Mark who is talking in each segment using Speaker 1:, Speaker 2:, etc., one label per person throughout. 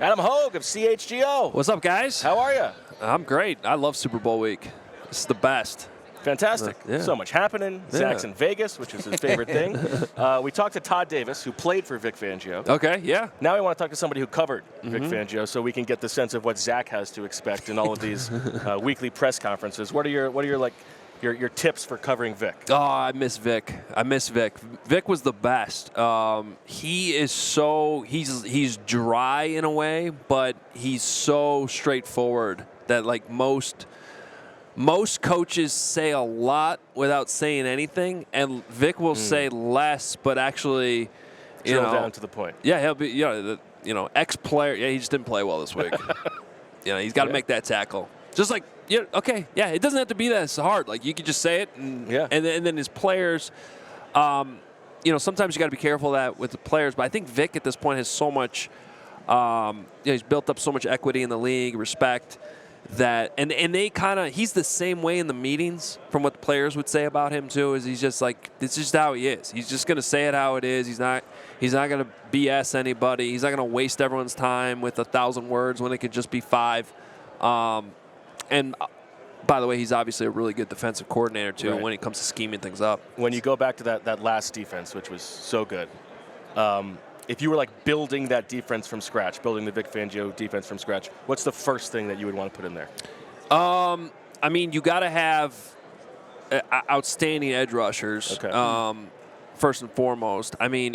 Speaker 1: Adam Hoge of CHGO.
Speaker 2: What's up, guys?
Speaker 1: How are you?
Speaker 2: I'm great. I love Super Bowl week. It's the best.
Speaker 1: Fantastic.
Speaker 2: Yeah.
Speaker 1: So much happening.
Speaker 2: Yeah.
Speaker 1: Zach's in Vegas, which is his favorite thing. We talked to Todd Davis, who played for Vic Fangio.
Speaker 2: Okay, yeah.
Speaker 1: Now we want to talk to somebody who covered Vic Fangio, so we can get the sense of what Zach has to expect in all of these weekly press conferences. What are your tips for covering Vic?
Speaker 2: Oh, I miss Vic. Vic was the best. He is he's dry in a way, but he's so straightforward that like most coaches say a lot without saying anything, and Vic will say less, but actually,
Speaker 1: Drill down to the point.
Speaker 2: Yeah, he'll be ex-player. Yeah, he just didn't play well this week. He's got to make that tackle. Just like, it doesn't have to be that hard. Like, you could just say it, and then his players, sometimes you got to be careful of that with the players. But I think Vic at this point has so much, he's built up so much equity in the league, respect, that, and they kind of, he's the same way in the meetings from what the players would say about him too, is he's just like, this is just how he is. He's just going to say it how it is. He's not going to BS anybody. He's not going to waste everyone's time with 1,000 words when it could just be 5. And by the way, he's obviously a really good defensive coordinator too when it comes to scheming things up.
Speaker 1: When you go back to that last defense, which was so good, if you were like building that defense from scratch, building the Vic Fangio defense from scratch, what's the first thing that you would want to put in there?
Speaker 2: I mean, you got to have outstanding edge rushers. Okay. First and foremost. I mean,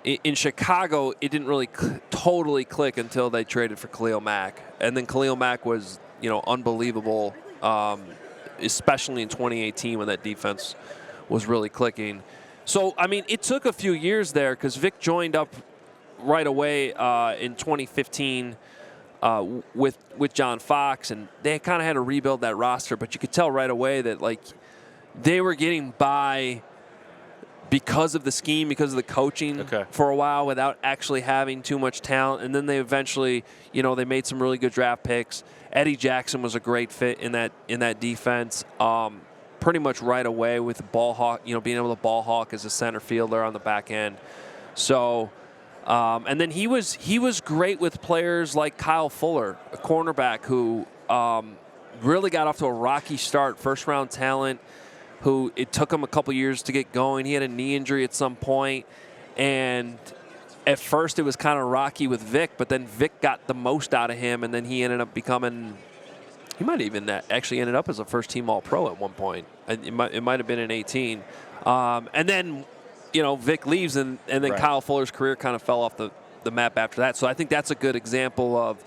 Speaker 2: in Chicago, it didn't really totally click until they traded for Khalil Mack, and then Khalil Mack was unbelievable, especially in 2018 when that defense was really clicking. So, I mean, it took a few years there because Vic joined up right away in 2015 with John Fox, and they kind of had to rebuild that roster. But you could tell right away that, like, they were getting by because of the scheme, because of the coaching for a while without actually having too much talent. And then they eventually, they made some really good draft picks. Eddie Jackson was a great fit in that defense. Pretty much right away with the ball hawk, being able to ball hawk as a center fielder on the back end. So, and then he was great with players like Kyle Fuller, a cornerback who really got off to a rocky start, first-round talent, who it took him a couple years to get going. He had a knee injury at some point, and at first it was kind of rocky with Vic, but then Vic got the most out of him, and then he ended up becoming – he might even actually ended up as a first-team All-Pro at one point. It might have been in 18. And then, Vic leaves, and then Kyle Fuller's career kind of fell off the map after that. So I think that's a good example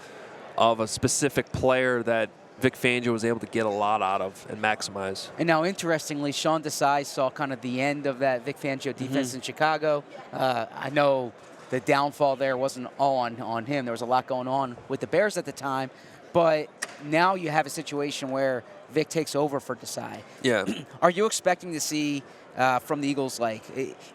Speaker 2: of a specific player that Vic Fangio was able to get a lot out of and maximize.
Speaker 3: And now, interestingly, Shawn Desai saw kind of the end of that Vic Fangio defense in Chicago. I know the downfall there wasn't all on him. There was a lot going on with the Bears at the time. But now you have a situation where Vic takes over for Desai.
Speaker 2: Yeah.
Speaker 3: Are you expecting to see from the Eagles, like,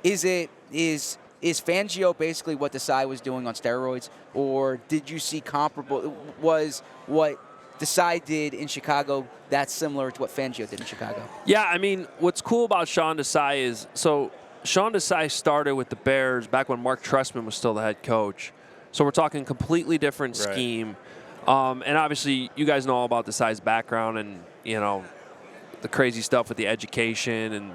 Speaker 3: is Fangio basically what Desai was doing on steroids, or did you see comparable? Was what Desai did in Chicago that similar to what Fangio did in Chicago?
Speaker 2: Yeah, I mean, what's cool about Shawn Desai is, so Shawn Desai started with the Bears back when Mark Trestman was still the head coach. So we're talking completely different scheme. And obviously, you guys know all about Desai's background and, the crazy stuff with the education and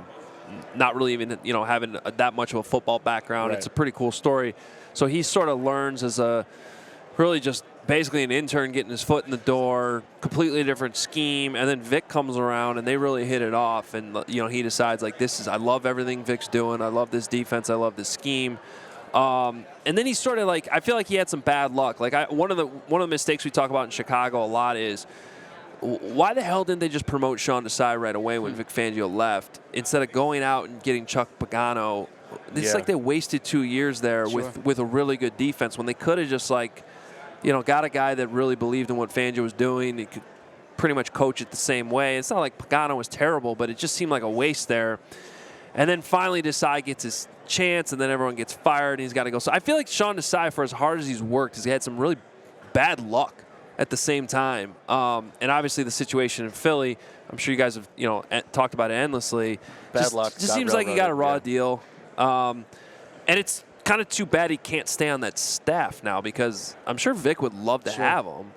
Speaker 2: not really even, having that much of a football background. It's a pretty cool story. So he sort of learns as a really just basically an intern getting his foot in the door, completely different scheme. And then Vic comes around and they really hit it off. And, he decides, like, I love everything Vic's doing. I love this defense. I love this scheme. And then he sort of like, I feel like he had some bad luck. Like one of the mistakes we talk about in Chicago a lot is, why the hell didn't they just promote Shawn Desai right away when Vic Fangio left instead of going out and getting Chuck Pagano? It's like they wasted 2 years there with a really good defense when they could have just got a guy that really believed in what Fangio was doing. He could pretty much coach it the same way. It's not like Pagano was terrible, but it just seemed like a waste there. And then finally Desai gets his chance, and then everyone gets fired, and he's got to go. So I feel like Shawn Desai, for as hard as he's worked, has had some really bad luck at the same time. And obviously the situation in Philly, I'm sure you guys have talked about it endlessly.
Speaker 1: Bad luck.
Speaker 2: Just seems like he got a raw deal. And it's kind of too bad he can't stay on that staff now, because I'm sure Vic would love to have him.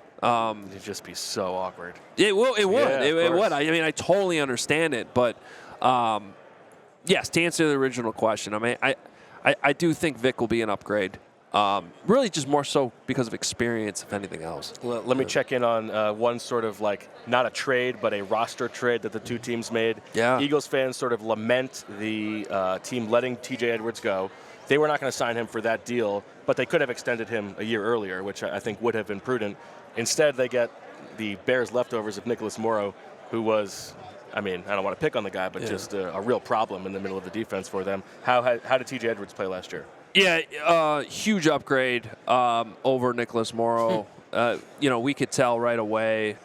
Speaker 1: It'd just be so awkward.
Speaker 2: It would. It would. I mean, I totally understand it, but yes, to answer the original question, I mean, I do think Vic will be an upgrade. Really, just more so because of experience, if anything else.
Speaker 1: Well, let me check in on one sort of like not a trade, but a roster trade that the two teams made.
Speaker 2: Yeah.
Speaker 1: Eagles fans sort of lament the team letting T.J. Edwards go. They were not going to sign him for that deal, but they could have extended him a year earlier, which I think would have been prudent. Instead, they get the Bears leftovers of Nicholas Morrow, who was, I mean, I don't want to pick on the guy, but just a real problem in the middle of the defense for them. How did T.J. Edwards play last year?
Speaker 2: Yeah, huge upgrade over Nicholas Morrow. We could tell right away.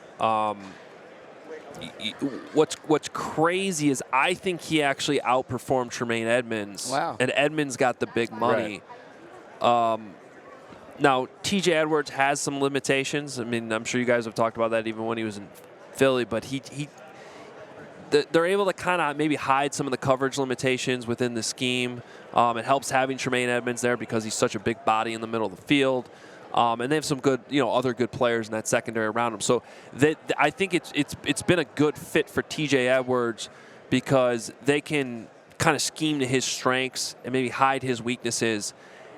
Speaker 2: What's crazy is I think he actually outperformed Tremaine Edmonds.
Speaker 3: Wow.
Speaker 2: And Edmonds got the big money. Right. Now, T.J. Edwards has some limitations. I mean, I'm sure you guys have talked about that even when he was in Philly, but they're able to kind of maybe hide some of the coverage limitations within the scheme. It helps having Tremaine Edmonds there because he's such a big body in the middle of the field. And they have some good, other good players in that secondary around him. So I think it's been a good fit for T.J. Edwards because they can kind of scheme to his strengths and maybe hide his weaknesses.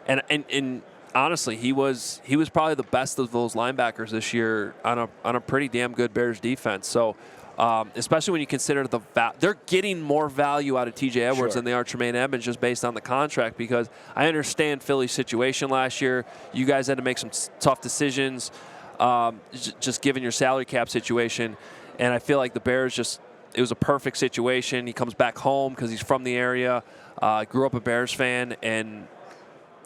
Speaker 2: And honestly, he was probably the best of those linebackers this year on a pretty damn good Bears defense. So. Especially when you consider they're getting more value out of T.J. Edwards than they are Tremaine Edmonds just based on the contract, because I understand Philly's situation last year. You guys had to make some tough decisions just given your salary cap situation, and I feel like the Bears it was a perfect situation. He comes back home because he's from the area, grew up a Bears fan, and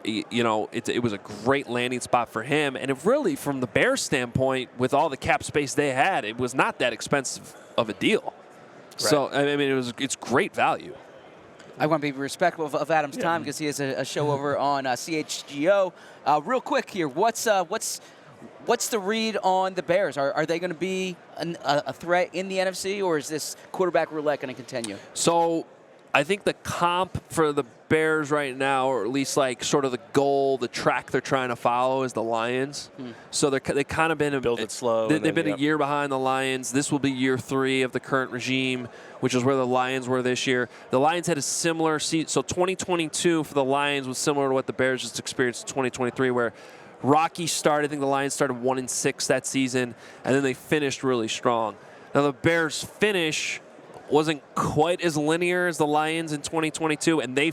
Speaker 2: it was a great landing spot for him. And it really, from the Bears standpoint, with all the cap space they had, it was not that expensive of a deal. Right. So, I mean, it's great value.
Speaker 3: I want to be respectful of Adam's time because he has a show over on CHGO. Real quick here, what's the read on the Bears? Are they going to be a threat in the NFC, or is this quarterback roulette going to continue?
Speaker 2: So I think the comp for the Bears right now, or at least like sort of the goal, the track they're trying to follow, is the Lions. So they kind of been
Speaker 1: build it slow.
Speaker 2: They've been a year behind the Lions. This will be year 3 of the current regime, which is where the Lions were this year. The Lions had a similar season. So 2022 for the Lions was similar to what the Bears just experienced in 2023, where rocky start. I think the Lions started 1-6 that season, and then they finished really strong. Now the Bears finish wasn't quite as linear as the Lions in 2022, and the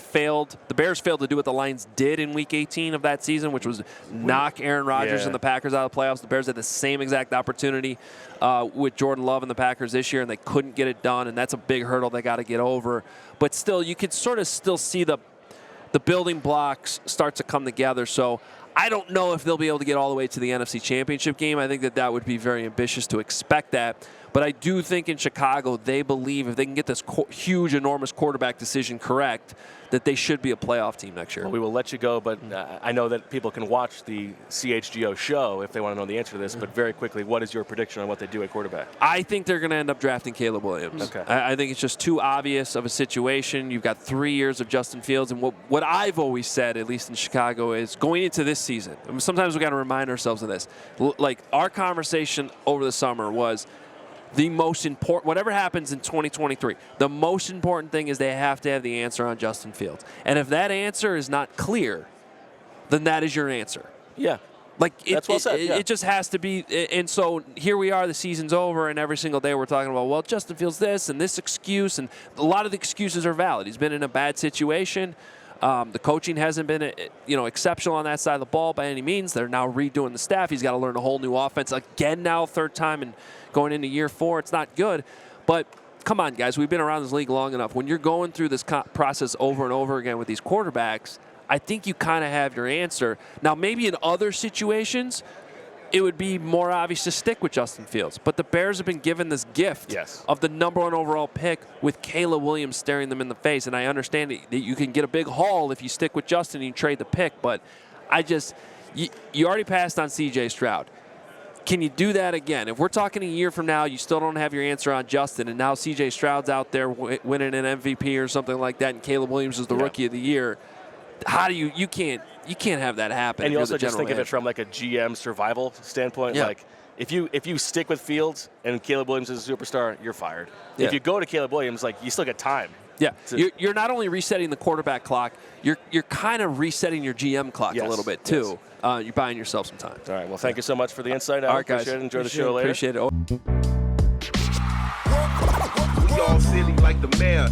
Speaker 2: Bears failed to do what the Lions did in Week 18 of that season, which was knock Aaron Rodgers and the Packers out of the playoffs. The Bears had the same exact opportunity with Jordan Love and the Packers this year, and they couldn't get it done, and that's a big hurdle they got to get over. But still, you could sort of still see the building blocks start to come together. So I don't know if they'll be able to get all the way to the NFC Championship game. I think that would be very ambitious to expect that. But I do think in Chicago, they believe if they can get this huge, enormous quarterback decision correct, that they should be a playoff team next year.
Speaker 1: Well, we will let you go, but I know that people can watch the CHGO show if they want to know the answer to this. But very quickly, what is your prediction on what they do at quarterback?
Speaker 2: I think they're going to end up drafting Caleb Williams.
Speaker 1: Okay.
Speaker 2: I think it's just too obvious of a situation. You've got 3 years of Justin Fields, and what I've always said, at least in Chicago, is going into this season. I mean, sometimes we got to remind ourselves of this. Like our conversation over the summer was, the most important, whatever happens in 2023, the most important thing is they have to have the answer on Justin Fields. And if that answer is not clear, then that is your answer.
Speaker 1: Yeah.
Speaker 2: Like
Speaker 1: That's well said,
Speaker 2: it just has to be. And so here we are, the season's over, and every single day we're talking about, well, Justin Fields this and this excuse, and a lot of the excuses are valid. He's been in a bad situation. The coaching hasn't been, exceptional on that side of the ball by any means. They're now redoing the staff. He's got to learn a whole new offense again now, third time and going into year 4. It's not good. But come on, guys. We've been around this league long enough. When you're going through this process over and over again with these quarterbacks, I think you kind of have your answer. Now, maybe in other situations, it would be more obvious to stick with Justin Fields. But the Bears have been given this gift of the number 1 overall pick with Caleb Williams staring them in the face. And I understand that you can get a big haul if you stick with Justin and you trade the pick. But you already passed on C.J. Stroud. Can you do that again? If we're talking a year from now, you still don't have your answer on Justin, and now C.J. Stroud's out there winning an MVP or something like that, and Caleb Williams is the Rookie of the Year, how do you can't have that happen.
Speaker 1: And you also
Speaker 2: the
Speaker 1: just think of
Speaker 2: manager.
Speaker 1: it from like a GM survival standpoint.
Speaker 2: Yeah.
Speaker 1: Like if you stick with Fields and Caleb Williams is a superstar, you're fired.
Speaker 2: Yeah.
Speaker 1: If you go to Caleb Williams, like you still get time.
Speaker 2: Yeah, you're not only resetting the quarterback clock, you're kind of resetting your GM clock a little bit too. Yes. You're buying yourself some time.
Speaker 1: All right. Well, thank you so much for the insight.
Speaker 2: All right, guys.
Speaker 1: Appreciate it. Enjoy the show later.
Speaker 2: Appreciate it.
Speaker 4: We all silly like the mayor.